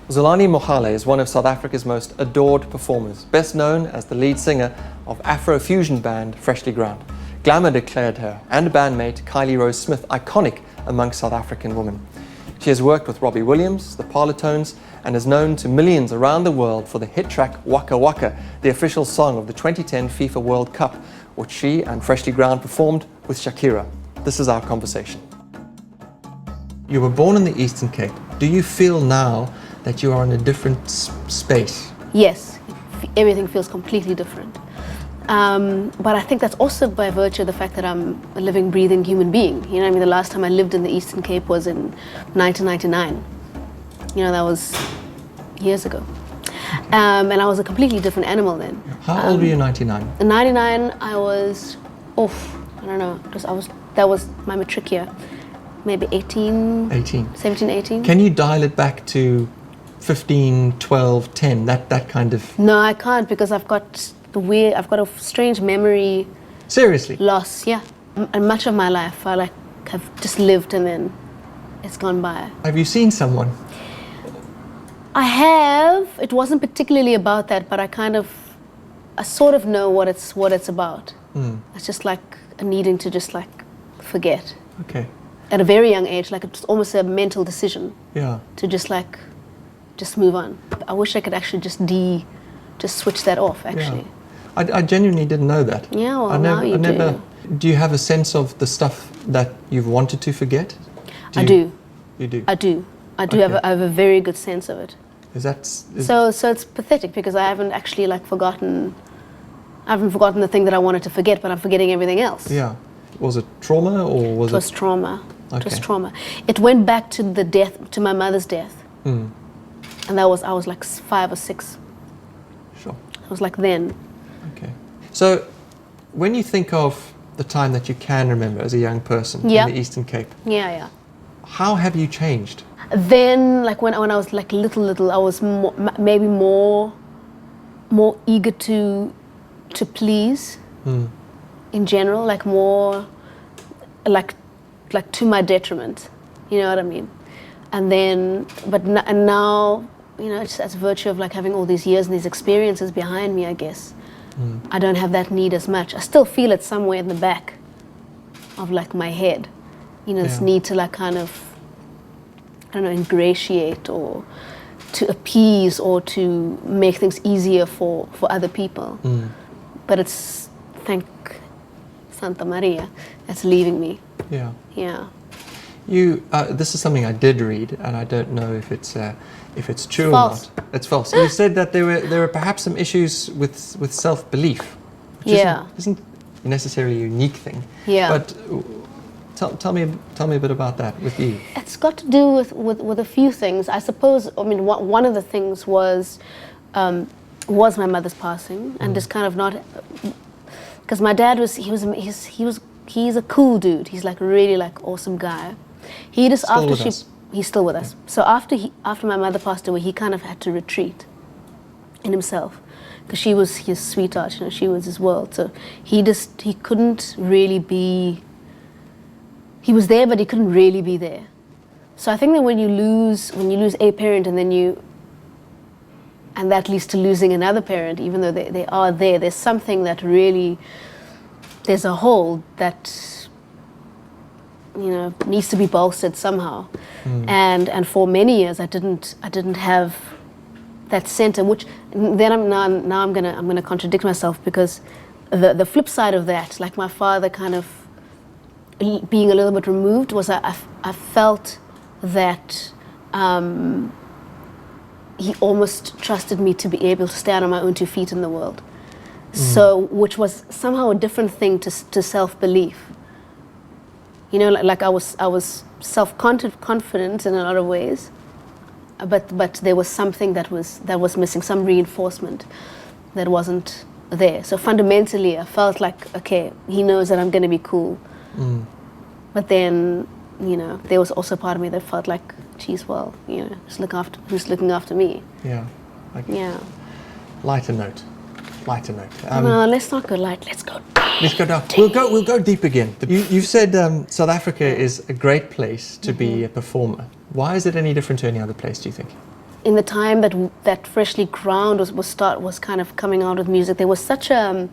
Zolani Mahola is one of South Africa's most adored performers, best known as the lead singer of Afro fusion band Freshlyground. Glamour declared her and bandmate Kyla-Rose Smith iconic amongst South African women. She has worked with Robbie Williams, the Parlatones, and is known to millions around the world for the hit track Waka Waka, the official song of the 2010 FIFA World Cup, which she and Freshlyground performed with Shakira. This is our conversation. You were born in the Eastern Cape. Do you feel now that you are in a different space? Yes, everything feels completely different. But I think that's also by virtue of the fact that I'm a living, breathing human being. You know what I mean? The last time I lived in the Eastern Cape was in 1999. You know, that was years ago. And I was a completely different animal then. How old were you in 99? In 99, I was, I don't know, that was my matric year. Maybe 18, 17, 18. Can you dial it back to 15, 12, 10, that kind of... No, I can't, because I've got a strange memory... Seriously? Loss, yeah. And much of my life, I have just lived and then it's gone by. Have you seen someone? I have. It wasn't particularly about that, but I sort of know what it's about. It's just like a needing to just like forget. Okay. At a very young age, like it's almost a mental decision. Yeah. To just move on. I wish I could actually just switch that off, actually. Yeah. I genuinely didn't know that. Yeah, well, now you do. Do you have a sense of the stuff that you've wanted to forget? I do. You do? I do. I Okay. have a very good sense of it. So it's pathetic because I haven't actually forgotten the thing that I wanted to forget, but I'm forgetting everything else. Yeah. Was it trauma or was it? It was trauma. Okay. It was trauma. It went back to my mother's death. And I was like 5 or 6. Sure. It was like then. Okay. So when you think of the time that you can remember as a young person in the Eastern Cape, how have you changed? Then, when I was little, I was maybe more eager to please in general, more to my detriment. You know what I mean? And then, and now, just as virtue of having all these years and these experiences behind me, I guess, I don't have that need as much. I still feel it somewhere in the back of my head. This need to I don't know, ingratiate or to appease or to make things easier for other people. But it's, thank Santa Maria, that's leaving me. Yeah. Yeah. This is something I did read, and I don't know if it's true false. or not. It's false. You said that there were perhaps some issues with self-belief, which isn't necessarily a unique thing. Yeah. But tell me a bit about that with you. It's got to do with a few things. I suppose. I mean, one of the things was my mother's passing, and just kind of not, because my dad he's a cool dude. He's really awesome guy. He's still with us. So after my mother passed away, he kind of had to retreat in himself, because she was his sweetheart. She was his world. So he couldn't really be. He was there, but he couldn't really be there. So I think that when you lose a parent, and that leads to losing another parent, even though they are there, there's something that really, there's a hole that needs to be bolstered somehow. And for many years I didn't have that center, which then I'm gonna contradict myself, because the flip side of that, my father kind of being a little bit removed, was I felt that he almost trusted me to be able to stand on my own 2 feet in the world. So, which was somehow a different thing to self-belief. I was self-confident in a lot of ways, but there was something that was missing, some reinforcement that wasn't there. So fundamentally, I felt okay, he knows that I'm going to be cool. But then, there was also part of me that felt geez, well, who's looking after me? Yeah. Yeah. Lighter note. No, let's not go light. Let's go deep. Let's go down. We'll go deep again. You've said South Africa is a great place to be a performer. Why is it any different to any other place, do you think? in the time that Freshlyground was kind of coming out with music, there was such a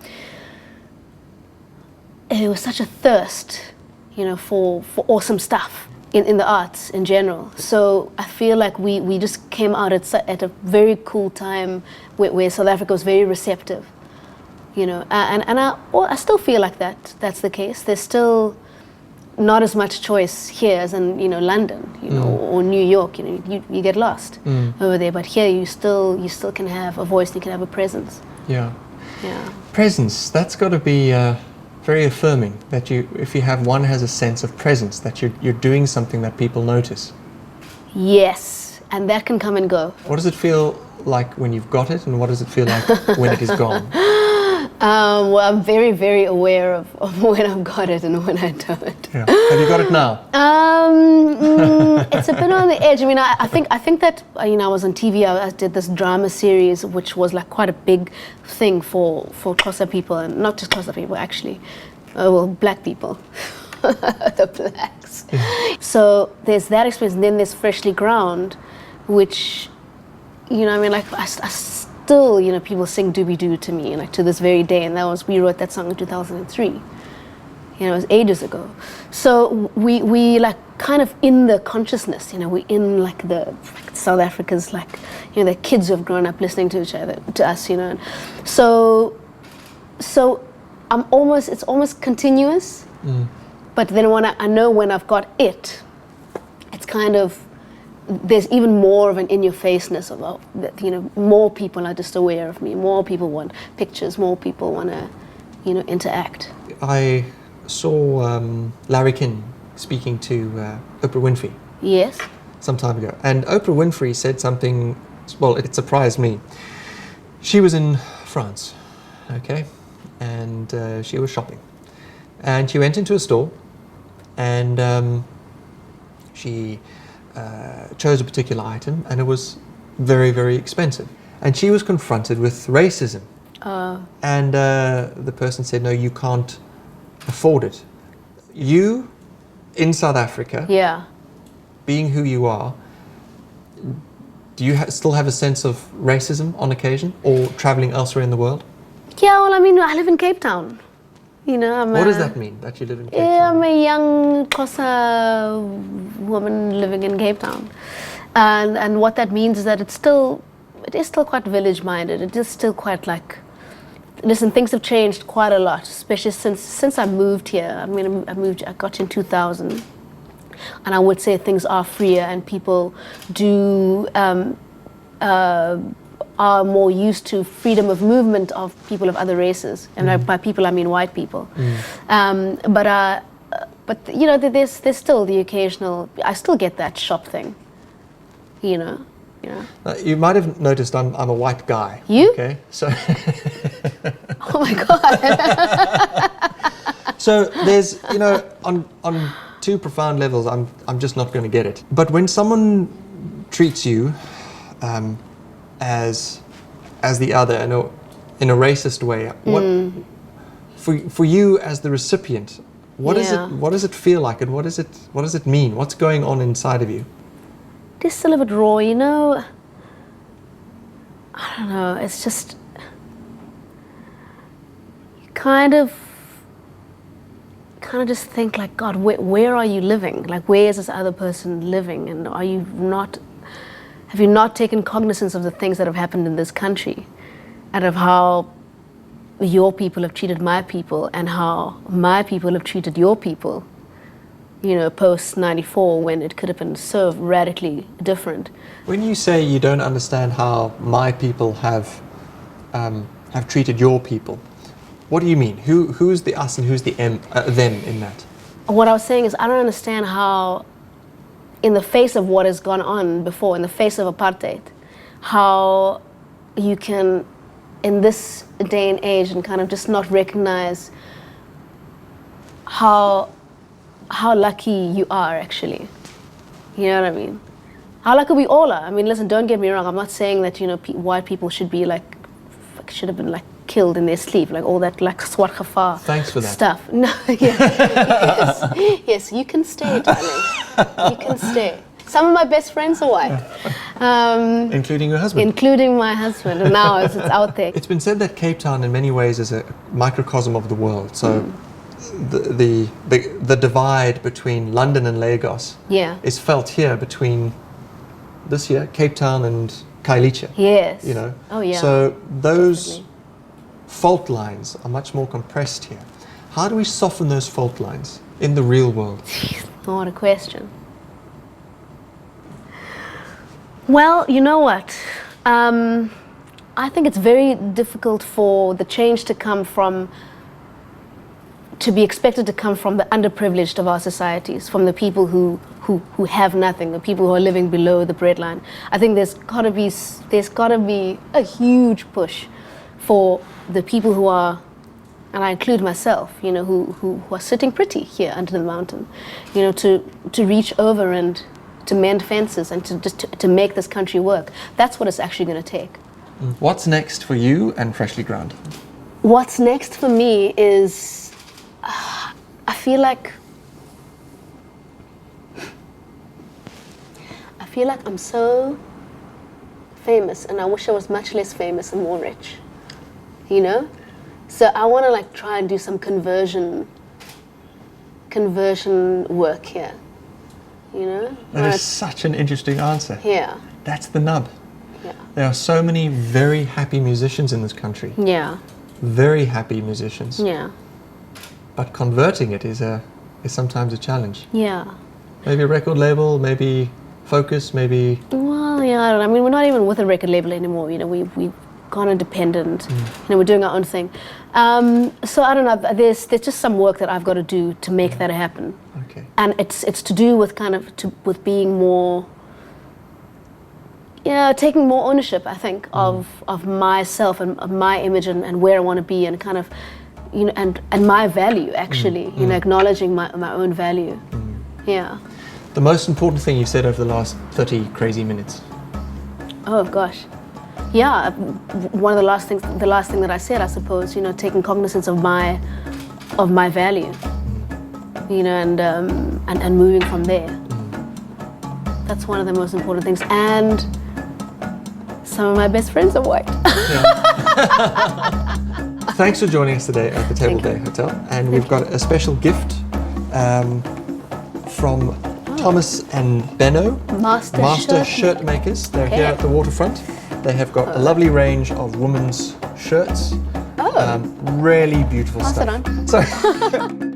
thirst, for awesome stuff in the arts in general. So I feel like we just came out at a very cool time where South Africa was very receptive, and I still feel like that's the case. There's still not as much choice here as in London, or New York. You get lost over there, but here you still can have a voice, you can have a presence. Yeah. Presence, that's got to be very affirming, that if you have one has a sense of presence, that you're doing something that people notice. Yes, and that can come and go. What does it feel like when you've got it, and what does it feel like when it is gone? Well, I'm very, very aware of when I've got it and when I don't. Yeah. Have you got it now? It's a bit on the edge. I mean, I think that I was on TV. I did this drama series, which was like quite a big thing for Xhosa people, and not just Xhosa people, actually, black people, the blacks. Yeah. So there's that experience, and then there's Freshlyground, which, I still, people sing Doobie Doo to me, to this very day, and we wrote that song in 2003. It was ages ago. So we like kind of in the consciousness, we in South Africa's the kids who have grown up listening to us, So it's almost continuous. But then when I know when I've got it, it's kind of, there's even more of an in-your-faceness of more people are just aware of me, more people want pictures, more people want to, interact. I saw Larry King speaking to Oprah Winfrey. Yes. Some time ago. And Oprah Winfrey said something, well, it surprised me. She was in France, okay? And she was shopping. And she went into a store, and she chose a particular item, and it was very, very expensive. And she was confronted with racism. And the person said, no, you can't afford it. You, in South Africa, being who you are, do you still have a sense of racism on occasion, or traveling elsewhere in the world? Yeah, well, I mean, I live in Cape Town. What does that mean, that you live in Cape Town? I'm a young Xhosa woman living in Cape Town. And what that means is that it is still quite village-minded. It is still quite listen, things have changed quite a lot, especially since I moved here. I mean, I got in 2000. And I would say things are freer, and people are more used to freedom of movement of people of other races, and by people I mean white people. But there's still the occasional. I still get that shop thing, You might have noticed I'm a white guy. You? Okay, so. Oh my God. So there's, on two profound levels, I'm just not going to get it. But when someone treats you as the other in a racist way, what for you as the recipient, what does it feel like, and what does it mean? What's going on inside of you? Just a little bit raw, I don't know, it's just you kind of just think God, where are you living? Where is this other person living? And have you not taken cognizance of the things that have happened in this country, and of how your people have treated my people, and how my people have treated your people, post 94, when it could have been so radically different. When you say you don't understand how my people have treated your people, what do you mean? Who's the us and who's the them in that? What I was saying is, I don't understand how, in the face of what has gone on before, in the face of apartheid, how you can, in this day and age, and kind of just not recognize how lucky you are, actually. You know what I mean? How lucky we all are. I mean, listen, don't get me wrong. I'm not saying that, white people should have been killed in their sleep, all that swart gevaar. Thanks for that. Stuff. No, yes, you can stay, darling. You can stay. Some of my best friends are white. Including your husband? Including my husband, and now it's out there. It's been said that Cape Town in many ways is a microcosm of the world. So the divide between London and Lagos is felt here between this year, Cape Town and Khayelitsha. Yes. You know? Oh, yeah. So those fault lines are much more compressed here. How do we soften those fault lines in the real world? What a question. Well, you know what? I think it's very difficult for the change to be expected to come from the underprivileged of our societies, from the people who have nothing, the people who are living below the breadline. I think there's got to be a huge push for the people who are, and I include myself, you know, who are sitting pretty here under the mountain, you know, to reach over and to mend fences and to make this country work. That's what it's actually going to take. What's next for you and Freshlyground? What's next for me is, I feel like I'm so famous, and I wish I was much less famous and more rich, you know? So I want to like try and do some conversion work here, you know? That is such an interesting answer. Yeah. That's the nub. Yeah. There are so many very happy musicians in this country. Yeah. Very happy musicians. Yeah. But converting it is sometimes a challenge. Yeah. Maybe a record label, maybe Focus, maybe... Well, yeah, I don't know. I mean, we're not even with a record label anymore, you know, we've gone independent, you know, we're doing our own thing. So I don't know, there's just some work that I've got to do to make that happen. Okay. And it's to do with with being more, taking more ownership, I think, of myself and of my image and where I want to be, and kind of, you know, and my value, actually, you know, acknowledging my own value. Yeah. The most important thing you've said over the last 30 crazy minutes? Oh gosh. Yeah, one of the last thing that I said, I suppose, you know, taking cognizance of my value, you know, and moving from there. That's one of the most important things. And some of my best friends are white. Yeah. Thanks for joining us today at the Table Bay Hotel. And we've got a special gift from Thomas and Benno, Master Shirt Makers. They're here at the waterfront. They have got a lovely range of women's shirts. Really beautiful stuff. Pass it on. So